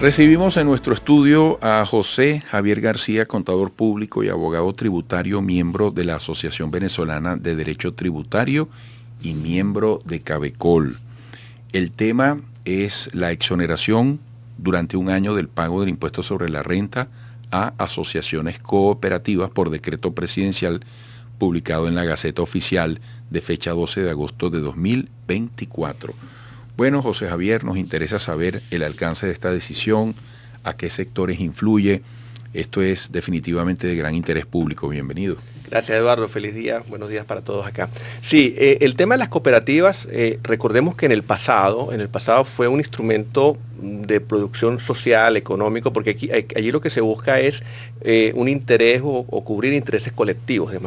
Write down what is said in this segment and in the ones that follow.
Recibimos en nuestro estudio a José Javier García, contador público y abogado tributario, miembro de la Asociación Venezolana de Derecho Tributario y miembro de Cabecol. El tema es la exoneración durante un año del pago del impuesto sobre la renta a asociaciones cooperativas por decreto presidencial publicado en la Gaceta Oficial de fecha 12 de agosto de 2024. Bueno, José Javier, nos interesa saber el alcance de esta decisión, a qué sectores influye. Esto es definitivamente de gran interés público. Bienvenido. Gracias, Eduardo. Feliz día. Buenos días para todos acá. Sí, el tema de las cooperativas, recordemos que en el pasado fue un instrumento de producción social, económico, porque allí lo que se busca es un interés o cubrir intereses colectivos de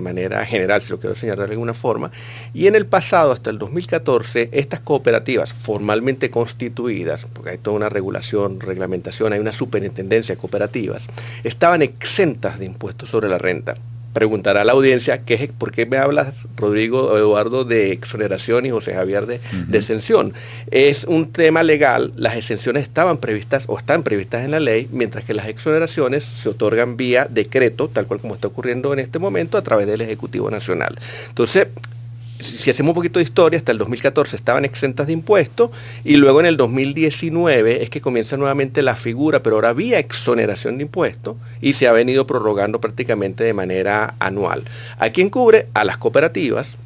manera general, si lo quiero señalar de alguna forma. Y en el pasado, hasta el 2014, estas cooperativas formalmente constituidas, porque hay toda una reglamentación, hay una superintendencia de cooperativas, estaban exentas de impuestos sobre la renta. Preguntará a la audiencia, ¿por qué me hablas, Rodrigo o Eduardo, de exoneración y José Javier de exención? Es un tema legal, las exenciones estaban previstas o están previstas en la ley, mientras que las exoneraciones se otorgan vía decreto, tal cual como está ocurriendo en este momento, a través del Ejecutivo Nacional. Entonces, si hacemos un poquito de historia, hasta el 2014 estaban exentas de impuestos y luego en el 2019 es que comienza nuevamente la figura, pero ahora vía exoneración de impuestos y se ha venido prorrogando prácticamente de manera anual. ¿A quién cubre? A las cooperativas.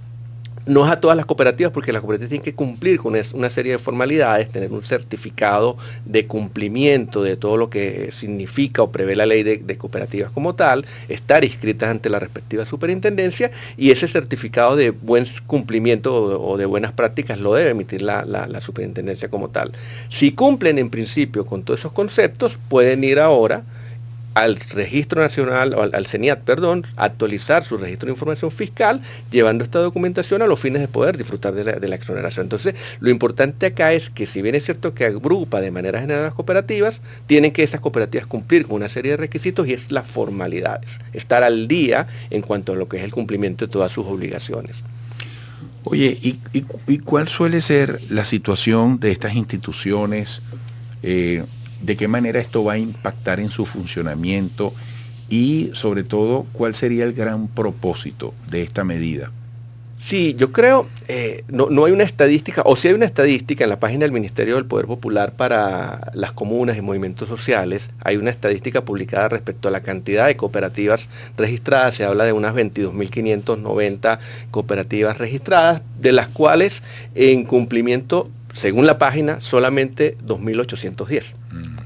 No es a todas las cooperativas, porque las cooperativas tienen que cumplir con una serie de formalidades, tener un certificado de cumplimiento de todo lo que significa o prevé la ley de cooperativas como tal, estar inscritas ante la respectiva superintendencia, y ese certificado de buen cumplimiento o de buenas prácticas lo debe emitir la superintendencia como tal. Si cumplen en principio con todos esos conceptos, pueden ir ahora al Registro Nacional, o al CENIAT, actualizar su registro de información fiscal, llevando esta documentación a los fines de poder disfrutar de la exoneración. Entonces, lo importante acá es que, si bien es cierto que agrupa de manera general las cooperativas, tienen que esas cooperativas cumplir con una serie de requisitos, y es las formalidades, estar al día en cuanto a lo que es el cumplimiento de todas sus obligaciones. Oye, ¿y cuál suele ser la situación de estas instituciones? ¿De qué manera esto va a impactar en su funcionamiento? Y sobre todo, ¿cuál sería el gran propósito de esta medida? Sí, yo creo, no hay una estadística, o sí hay una estadística en la página del Ministerio del Poder Popular para las comunas y movimientos sociales. Hay una estadística publicada respecto a la cantidad de cooperativas registradas. Se habla de unas 22.590 cooperativas registradas, de las cuales en cumplimiento, según la página, solamente 2.810.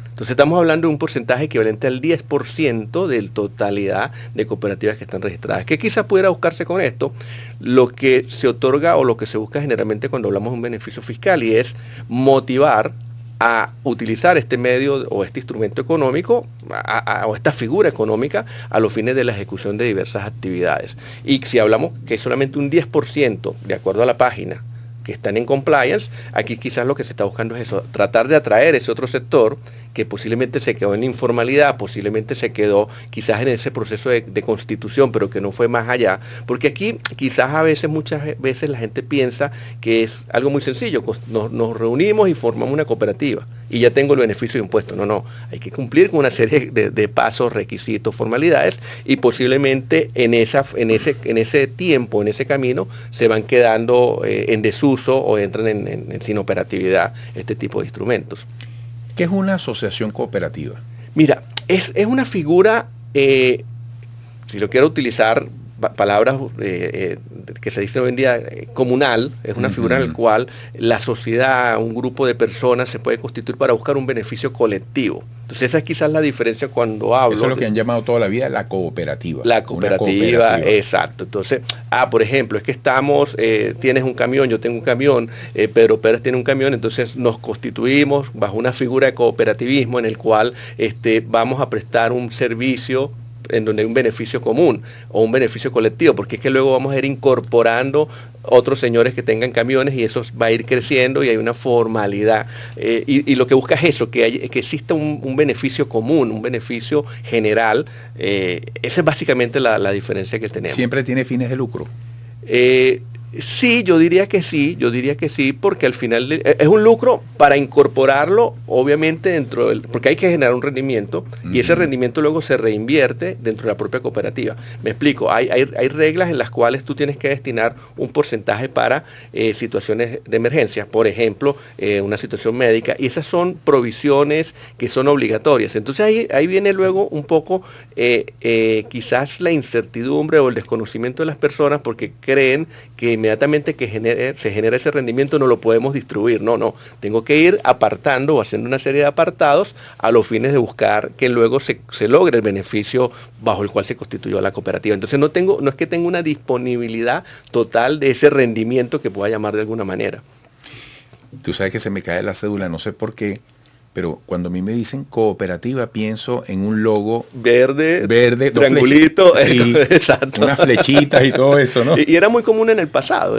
Entonces estamos hablando de un porcentaje equivalente al 10% de la totalidad de cooperativas que están registradas. ¿Qué quizás pudiera buscarse con esto? Lo que se otorga o lo que se busca generalmente cuando hablamos de un beneficio fiscal, y es motivar a utilizar este medio o este instrumento económico o esta figura económica a los fines de la ejecución de diversas actividades. Y si hablamos que es solamente un 10%, de acuerdo a la página, que están en compliance, aquí quizás lo que se está buscando es eso, tratar de atraer ese otro sector que posiblemente se quedó en la informalidad, posiblemente se quedó quizás en ese proceso de constitución, pero que no fue más allá, porque aquí quizás muchas veces la gente piensa que es algo muy sencillo, nos reunimos y formamos una cooperativa y ya tengo el beneficio de impuestos. No, hay que cumplir con una serie de pasos, requisitos, formalidades, y posiblemente en ese tiempo, en ese camino, se van quedando en desuso o entran en sin operatividad este tipo de instrumentos. ¿Qué es una asociación cooperativa? Mira, es una figura, si lo quiero utilizar palabras que se dicen hoy en día, comunal, es una figura en la cual la sociedad, un grupo de personas se puede constituir para buscar un beneficio colectivo. Entonces esa es quizás la diferencia cuando hablo. Eso es lo que han llamado toda la vida la cooperativa. La cooperativa, exacto. Entonces, por ejemplo, es que tienes un camión, yo tengo un camión, Pedro Pérez tiene un camión, entonces nos constituimos bajo una figura de cooperativismo en el cual vamos a prestar un servicio en donde hay un beneficio común o un beneficio colectivo, porque es que luego vamos a ir incorporando otros señores que tengan camiones y eso va a ir creciendo y hay una formalidad. Y lo que busca es eso, que exista un beneficio común, un beneficio general. Esa es básicamente la diferencia que tenemos. ¿Siempre tiene fines de lucro? Sí, yo diría que sí, porque al final es un lucro para incorporarlo, obviamente, dentro del, porque hay que generar un rendimiento y ese rendimiento luego se reinvierte dentro de la propia cooperativa. Me explico, hay reglas en las cuales tú tienes que destinar un porcentaje para situaciones de emergencia, por ejemplo, una situación médica, y esas son provisiones que son obligatorias. Entonces ahí viene luego un poco quizás la incertidumbre o el desconocimiento de las personas porque creen que inmediatamente que se genera ese rendimiento no lo podemos distribuir. No, tengo que ir apartando o haciendo una serie de apartados a los fines de buscar que luego se logre el beneficio bajo el cual se constituyó la cooperativa. Entonces no es que tenga una disponibilidad total de ese rendimiento que pueda llamar de alguna manera. Tú sabes que se me cae la cédula, no sé por qué, pero cuando a mí me dicen cooperativa pienso en un logo verde, triangulito, sí, exacto, unas flechitas y todo eso, ¿no? Y era muy común en el pasado,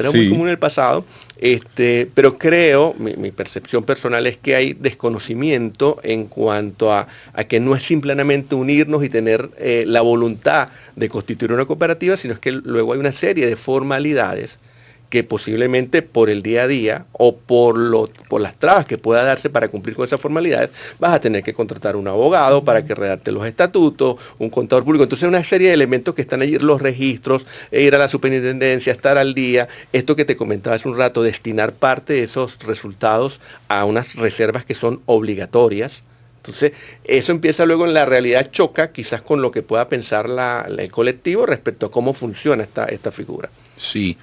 pero creo, mi percepción personal es que hay desconocimiento en cuanto a que no es simplemente unirnos y tener la voluntad de constituir una cooperativa, sino es que luego hay una serie de formalidades que posiblemente por el día a día o por las trabas que pueda darse para cumplir con esas formalidades, vas a tener que contratar un abogado para que redacte los estatutos, un contador público. Entonces una serie de elementos que están allí, los registros, ir a la superintendencia, estar al día, esto que te comentaba hace un rato, destinar parte de esos resultados a unas reservas que son obligatorias. Entonces, eso empieza luego en la realidad choca quizás con lo que pueda pensar el colectivo respecto a cómo funciona esta figura. Sí.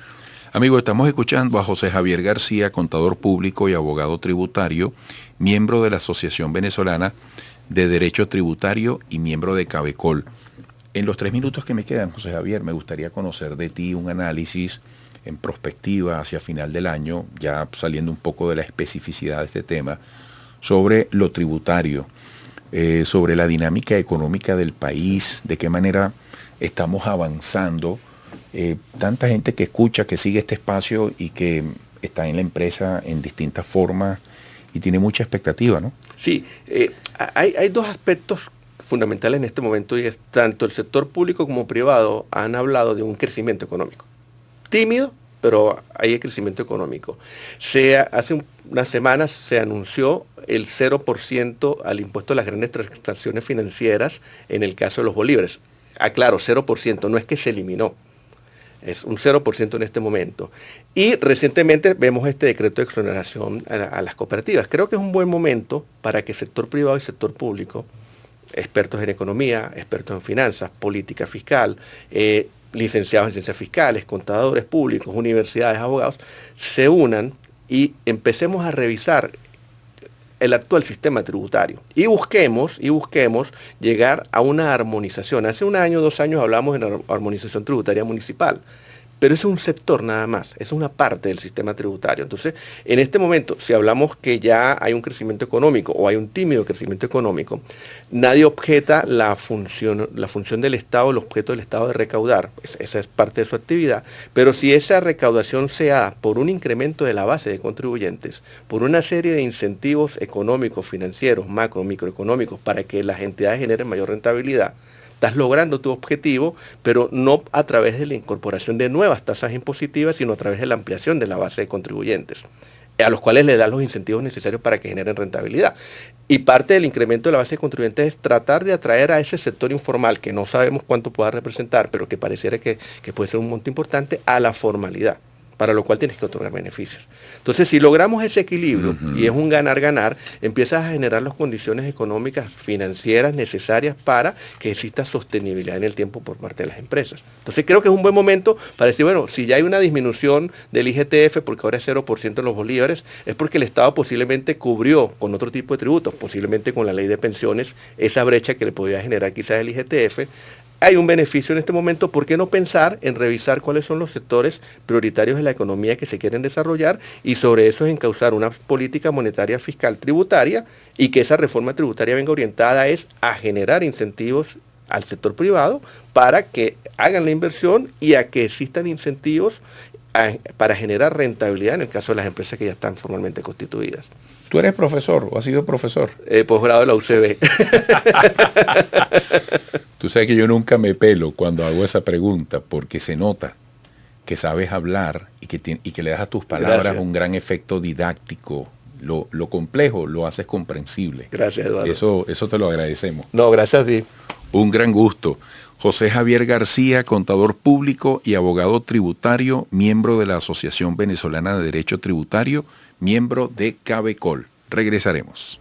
Amigos, estamos escuchando a José Javier García, contador público y abogado tributario, miembro de la Asociación Venezolana de Derecho Tributario y miembro de Cabecol. En los 3 minutos que me quedan, José Javier, me gustaría conocer de ti un análisis en prospectiva hacia final del año, ya saliendo un poco de la especificidad de este tema, sobre lo tributario, sobre la dinámica económica del país, de qué manera estamos avanzando. Tanta gente que escucha, que sigue este espacio y que está en la empresa en distintas formas y tiene mucha expectativa, ¿no? Sí, hay 2 aspectos fundamentales en este momento y es tanto el sector público como privado han hablado de un crecimiento económico. Tímido, pero hay crecimiento económico. Hace unas semanas se anunció el 0% al impuesto a las grandes transacciones financieras en el caso de los bolívares. Aclaro, 0%, no es que se eliminó. Es un 0% en este momento. Y recientemente vemos este decreto de exoneración a las cooperativas. Creo que es un buen momento para que el sector privado y el sector público, expertos en economía, expertos en finanzas, política fiscal, licenciados en ciencias fiscales, contadores públicos, universidades, abogados, se unan y empecemos a revisar el actual sistema tributario y busquemos llegar a una armonización. Hace 1 año, 2 años hablamos de armonización tributaria municipal, pero eso es un sector nada más, es una parte del sistema tributario. Entonces, en este momento, si hablamos que ya hay un crecimiento económico o hay un tímido crecimiento económico, nadie objeta la función del Estado, el objeto del Estado de recaudar, esa es parte de su actividad, pero si esa recaudación se da por un incremento de la base de contribuyentes, por una serie de incentivos económicos, financieros, macro, microeconómicos, para que las entidades generen mayor rentabilidad, estás logrando tu objetivo, pero no a través de la incorporación de nuevas tasas impositivas, sino a través de la ampliación de la base de contribuyentes, a los cuales le dan los incentivos necesarios para que generen rentabilidad. Y parte del incremento de la base de contribuyentes es tratar de atraer a ese sector informal, que no sabemos cuánto pueda representar, pero que pareciera que puede ser un monto importante, a la formalidad, para lo cual tienes que otorgar beneficios. Entonces, si logramos ese equilibrio, y es un ganar-ganar, empiezas a generar las condiciones económicas, financieras necesarias para que exista sostenibilidad en el tiempo por parte de las empresas. Entonces, creo que es un buen momento para decir, bueno, si ya hay una disminución del IGTF, porque ahora es 0% en los bolívares, es porque el Estado posiblemente cubrió con otro tipo de tributos, posiblemente con la ley de pensiones, esa brecha que le podía generar quizás el IGTF. Hay un beneficio en este momento, ¿por qué no pensar en revisar cuáles son los sectores prioritarios de la economía que se quieren desarrollar y sobre eso es encauzar una política monetaria fiscal tributaria y que esa reforma tributaria venga orientada a generar incentivos al sector privado para que hagan la inversión y a que existan incentivos para generar rentabilidad en el caso de las empresas que ya están formalmente constituidas? ¿Tú eres profesor o has sido profesor? Posgrado de la UCB. Tú sabes que yo nunca me pelo cuando hago esa pregunta porque se nota que sabes hablar y que le das a tus palabras Gracias. un gran efecto didáctico. Lo complejo lo haces comprensible. Gracias, Eduardo. Eso te lo agradecemos. No, gracias a ti. Un gran gusto. José Javier García, contador público y abogado tributario, miembro de la Asociación Venezolana de Derecho Tributario, miembro de Cabecol. Regresaremos.